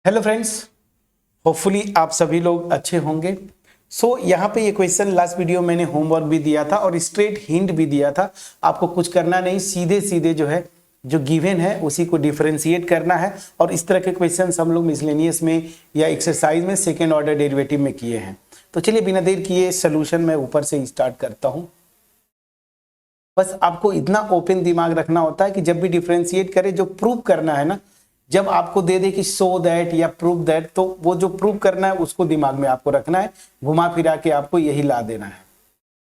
Hello friends, hopefully आप सभी लोग अच्छे होंगे। यहाँ पे ये क्वेश्चन लास्ट वीडियो मैंने होमवर्क भी दिया था और स्ट्रेट हिंट भी दिया था। आपको कुछ करना नहीं, सीधे सीधे जो है जो गिवन है उसी को डिफरेंशिएट करना है। और इस तरह के क्वेश्चंस हम लोग मिसलेनियस में या एक्सरसाइज में सेकेंड ऑर्डर डेरिवेटिव में किए हैं। तो चलिए बिना देर किए सोल्यूशन मैं ऊपर से स्टार्ट करता हूँ। बस आपको इतना ओपन दिमाग रखना होता है कि जब भी डिफरेंशिएट करें, जो प्रूव करना है ना, जब आपको दे दे कि शो दैट या प्रूव दैट, तो वो जो प्रूव करना है उसको दिमाग में आपको रखना है, घुमा फिरा के आपको यही ला देना है,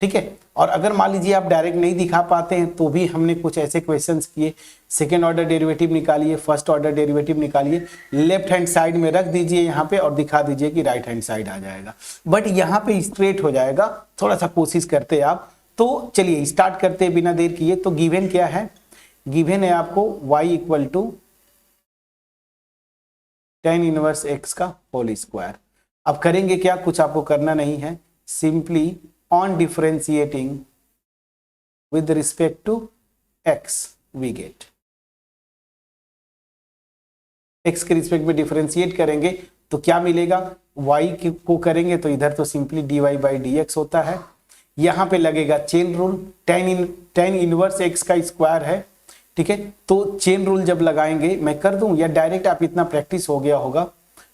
ठीक है। और अगर मान लीजिए आप डायरेक्ट नहीं दिखा पाते हैं तो भी हमने कुछ ऐसे क्वेश्चंस किए, सेकेंड ऑर्डर डेरिवेटिव निकालिए, फर्स्ट ऑर्डर डेरिवेटिव निकालिए, लेफ्ट हैंड साइड में रख दीजिए यहाँ पे और दिखा दीजिए कि राइट हैंड साइड आ जाएगा, बट यहाँ पे स्ट्रेट हो जाएगा। थोड़ा सा कोशिश करते आप। तो चलिए स्टार्ट करते बिना देर किए। तो गिवन क्या है? गिवन है आपको y equal to tan inverse x का होल स्क्वायर। अब करेंगे क्या? कुछ आपको करना नहीं है, simply on differentiating with respect to x we get, x के रिस्पेक्ट में डिफरेंशिएट करेंगे तो क्या मिलेगा? y को करेंगे तो इधर तो सिंपली dy बाई dx होता है, यहां पे लगेगा chain rule, tan inverse x का स्क्वायर है, ठीक है। तो चेन रूल जब लगाएंगे, मैं कर दूं या डायरेक्ट आप इतना प्रैक्टिस हो गया होगा,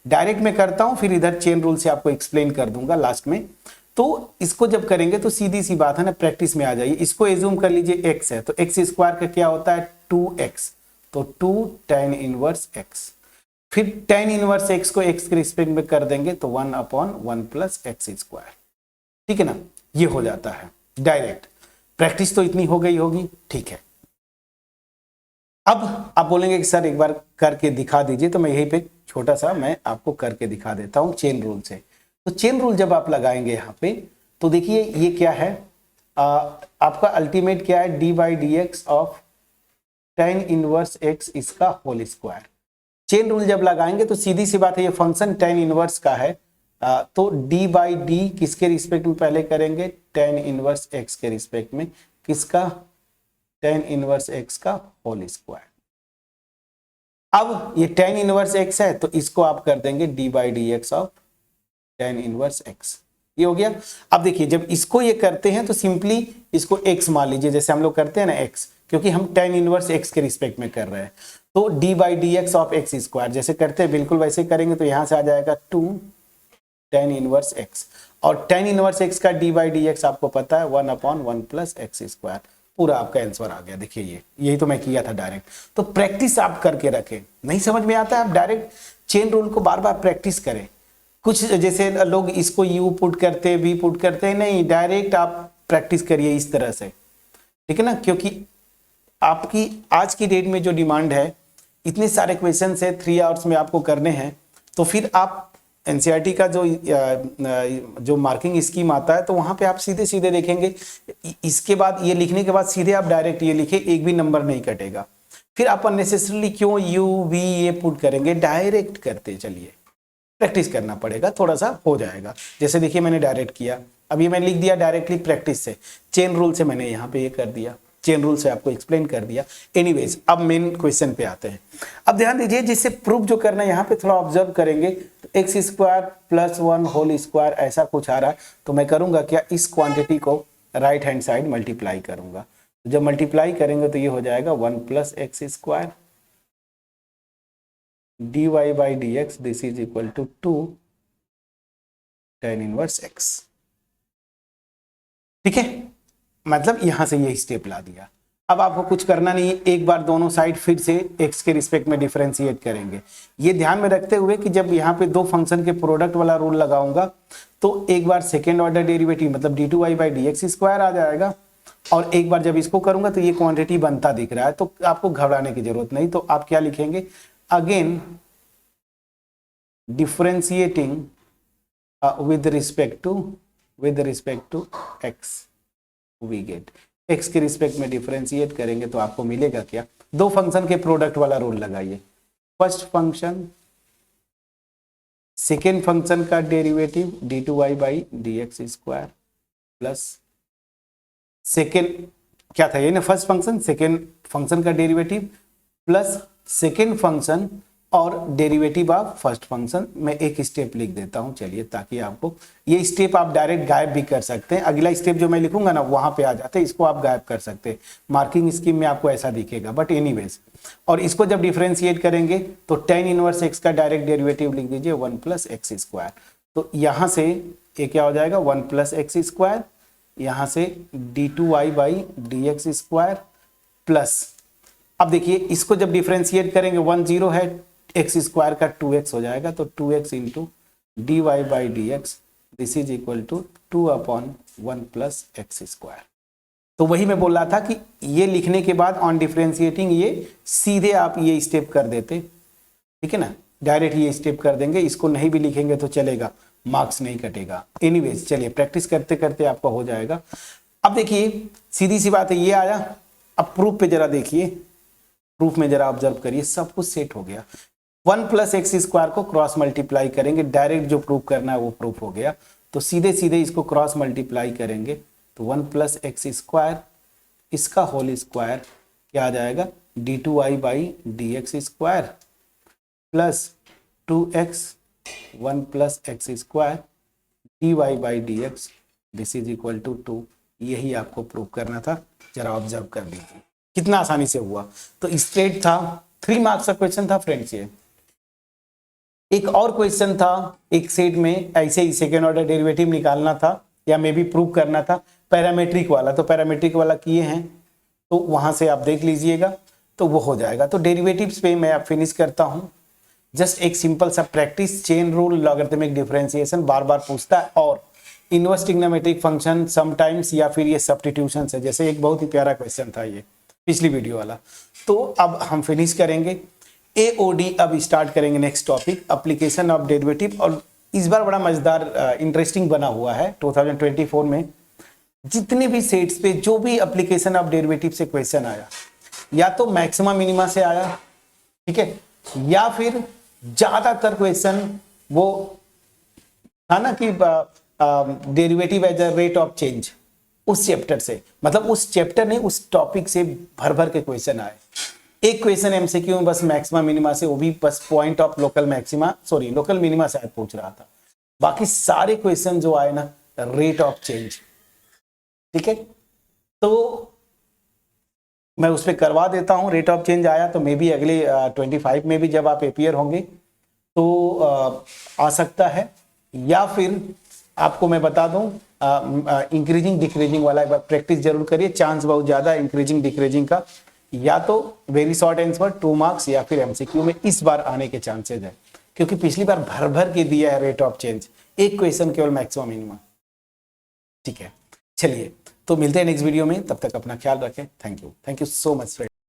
डायरेक्ट मैं करता हूं फिर इधर चेन रूल से आपको एक्सप्लेन कर दूंगा लास्ट में। तो इसको जब करेंगे तो सीधी सी बात है ना, प्रैक्टिस में आ जाइए। इसको एज्यूम कर लीजिए x है, तो x स्क्वायर का क्या होता है? 2x, तो 2 tan इनवर्स x, फिर tan इनवर्स x को x के रिस्पेक्ट में कर देंगे तो 1/1 प्लस x स्क्वायर, ठीक है ना। ये हो जाता है डायरेक्ट। प्रैक्टिस तो इतनी हो गई होगी, ठीक है। अब आप बोलेंगे कि सर एक बार करके दिखा दीजिए, तो मैं यहीं पे छोटा सा मैं आपको करके दिखा देता हूं चेन रूल से। तो चेन रूल जब आप लगाएंगे यहाँ पे तो देखिए ये क्या है, आपका अल्टीमेट क्या है? D by D x of tan inverse x इसका होल स्क्वायर। चेन रूल जब लगाएंगे तो सीधी सी बात है, ये फंक्शन tan इनवर्स का है, तो d बाई डी किसके रिस्पेक्ट में पहले करेंगे? tan इनवर्स x के रिस्पेक्ट में, किसका? tan इनवर्स x का होल स्क्वायर। अब ये tan इनवर्स x है तो इसको आप कर देंगे d by D x of tan inverse x, ये हो गया। अब देखिए जब इसको ये करते हैं तो सिंपली इसको x मान लीजिए, जैसे हम लोग करते हैं ना x, क्योंकि हम tan इनवर्स x के रिस्पेक्ट में कर रहे हैं, तो d by D x of x square जैसे करते हैं बिल्कुल वैसे करेंगे, तो यहां से आ जाएगा 2 tan इनवर्स x, और tan इनवर्स x का d बाई डी एक्स आपको पता है 1/1 प्लस x स्क्वायर। पूरा आपका आंसर आ गया। देखिए यही तो मैं किया था डायरेक्ट। तो प्रैक्टिस आप करके रखें, नहीं समझ में आता है आप डायरेक्ट चेन रूल को बार बार प्रैक्टिस करें। कुछ जैसे लोग इसको यू पुट करते, वी पुट करते, नहीं, डायरेक्ट आप प्रैक्टिस करिए इस तरह से, ठीक है ना। क्योंकि आपकी आज की डेट में जो डिमांड है, इतने सारे क्वेश्चन है 3 आवर्स में आपको करने हैं, तो फिर आप एनसीईआरटी का जो मार्किंग स्कीम आता है तो वहां पे आप सीधे सीधे देखेंगे, इसके बाद ये लिखने के बाद सीधे आप डायरेक्ट ये लिखे, एक भी नंबर नहीं कटेगा। फिर आप अननेसेसरली क्यों यू वी ये पुट करेंगे? डायरेक्ट करते चलिए, प्रैक्टिस करना पड़ेगा, थोड़ा सा हो जाएगा। जैसे देखिए मैंने डायरेक्ट किया, अब ये मैंने लिख दिया डायरेक्टली प्रैक्टिस से, चेन रूल से मैंने यहाँ पे ये कर दिया, चेन रूल से आपको एक्सप्लेन कर दिया। एनीवेज अब मेन क्वेश्चन पे आते हैं। अब ध्यान दीजिए, जिससे प्रूफ जो करना है यहाँ पे थोड़ा ऑब्जर्व करेंगे, तो X square plus 1 whole square ऐसा कुछ आ रहा है, तो मैं करूंगा क्या? इस क्वांटिटी को राइट हैंड साइड मल्टीप्लाई करूंगा, जब मल्टीप्लाई करेंगे तो ये हो जाएगा 1 plus X square dy by D X, this is equal to 2 tan inverse x, ठीक है। मतलब यहां से ये स्टेप ला दिया। अब आपको कुछ करना नहीं है, एक बार दोनों साइड फिर से x के रिस्पेक्ट में डिफरेंशिएट करेंगे। ये ध्यान में रखते हुए कि जब यहाँ पे दो फंक्शन के प्रोडक्ट वाला रूल लगाऊंगा तो एक बार सेकेंड ऑर्डर डेरिवेटिव मतलब d2y by D x square आ जाएगा, और एक बार जब इसको करूंगा तो ये क्वांटिटी बनता दिख रहा है, तो आपको घबराने की जरूरत नहीं। तो आप क्या लिखेंगे? Again differentiating with respect to x we get, x के रिस्पेक्ट में डिफरेंशिएट करेंगे तो आपको मिलेगा क्या? दो फंक्शन के प्रोडक्ट वाला रूल लगाइए। फर्स्ट फंक्शन सेकेंड फंक्शन का derivative d2y by D x square plus second क्या था ये ना, फर्स्ट फंक्शन सेकेंड फंक्शन का डेरिवेटिव प्लस सेकेंड फंक्शन और डेरिवेटिव ऑफ फर्स्ट फंक्शन। मैं एक स्टेप लिख देता हूं चलिए, ताकि आपको ये स्टेप आप डायरेक्ट गायब भी कर सकते हैं। अगला स्टेप जो मैं लिखूंगा ना वहां पे आ जाते हैं, इसको आप गायब कर सकते हैं। मार्किंग स्कीम में आपको ऐसा दिखेगा, बट एनीवेज। और इसको जब डिफरेंशिएट करेंगे तो tan इनवर्स x का डायरेक्ट डेरिवेटिव लिख दीजिए 1 + x²। तो यहां से ये क्या हो जाएगा 1 + x², यहां से d2y/dx² प्लस, अब देखिए इसको जब डिफरेंशिएट करेंगे 1 0 है, x² का 2x हो जाएगा, तो 2x × dy/dx this is equal to 2/1 + x²। तो वही मैं बोल रहा था कि ये लिखने के बाद ऑन डिफरेंशिएटिंग ये सीधे आप ये स्टेप कर देते, ठीक है ना, डायरेक्ट ये स्टेप कर देंगे। इसको नहीं भी लिखेंगे तो चलेगा, मार्क्स नहीं कटेगा। एनीवेज चलिए प्रैक्टिस करते करते आपका हो जाएगा। अब देखिए सीधी सी बात है, ये आया। अब प्रूफ पे जरा देखिए, प्रूफ में जरा ऑब्जर्व करिए, सब कुछ सेट हो गया। 1 + x² को क्रॉस मल्टीप्लाई करेंगे, डायरेक्ट जो प्रूफ करना है वो प्रूफ हो गया। तो सीधे सीधे इसको क्रॉस मल्टीप्लाई करेंगे तो 1 + x², इसका होल स्क्वायर क्या आ जाएगा d2y/dx² plus 2x 1 + x² dy/dx this is equal to 2। यही आपको प्रूव करना था, जरा ऑब्जर्व कर लीजिए कितना आसानी से हुआ। तो स्ट्रेट था, 3 मार्क्स का क्वेश्चन था फ्रेंड्स। ये एक और क्वेश्चन था एक सेट में, ऐसे ही सेकेंड ऑर्डर डेरिवेटिव निकालना था या मे बी प्रूव करना था, पैरामीट्रिक वाला। तो पैरामीट्रिक वाला किए हैं, तो वहां से आप देख लीजिएगा तो वो हो जाएगा। तो डेरिवेटिव्स पे मैं अब फिनिश करता हूं। जस्ट एक सिंपल सा practice, chain rule, logarithmic differentiation बार बार पूछता है, और इनवर्स ट्रिग्नोमेट्रिक फंक्शन समटाइम्स, या फिर ये सब्स्टिट्यूशन है। जैसे एक बहुत ही प्यारा क्वेश्चन था ये पिछली वीडियो वाला। तो अब हम फिनिश करेंगे AOD। अब स्टार्ट करेंगे next topic, application of derivative. और इस बार बड़ा मजेदार इंटरेस्टिंग बना हुआ है 2024 में। जितने भी सेट्स पे जो भी एप्लीकेशन ऑफ डेरिवेटिव से क्वेश्चन आया, या तो मैक्सिमा मिनिमा से आया, ठीक है, या फिर ज्यादातर क्वेश्चन वो था ना कि derivative as a rate of change, उस चैप्टर से, मतलब उस चैप्टर नहीं उस टॉपिक से भर भर के क्वेश्चन आए। एक क्वेश्चन एमसीक्यू में बस मैक्सिमा मिनिमा से, वो भी बस point of local maxima, sorry local minima शायद पूछ रहा था। बाकी सारे क्वेश्चन जो आए ना रेट ऑफ चेंज, ठीक है। तो मैं उस पर करवा देता हूं, रेट ऑफ चेंज आया तो मे बी अगले 25 में भी जब आप अपियर होंगे तो आ सकता है। या फिर आपको मैं बता दूं इंक्रीजिंग डिक्रीजिंग वाला एक बार प्रैक्टिस जरूर करिए, चांस बहुत ज्यादा है इंक्रीजिंग डिक्रीजिंग का। या तो वेरी शॉर्ट आंसर 2 मार्क्स, या फिर एमसीक्यू में इस बार आने के चांसेस है, क्योंकि पिछली बार भर भर के दिया है रेट ऑफ चेंज, एक क्वेश्चन केवल मैक्सिमम मिनिमम, ठीक है। चलिए तो मिलते हैं नेक्स्ट वीडियो में, तब तक अपना ख्याल रखें। Thank you so much friend.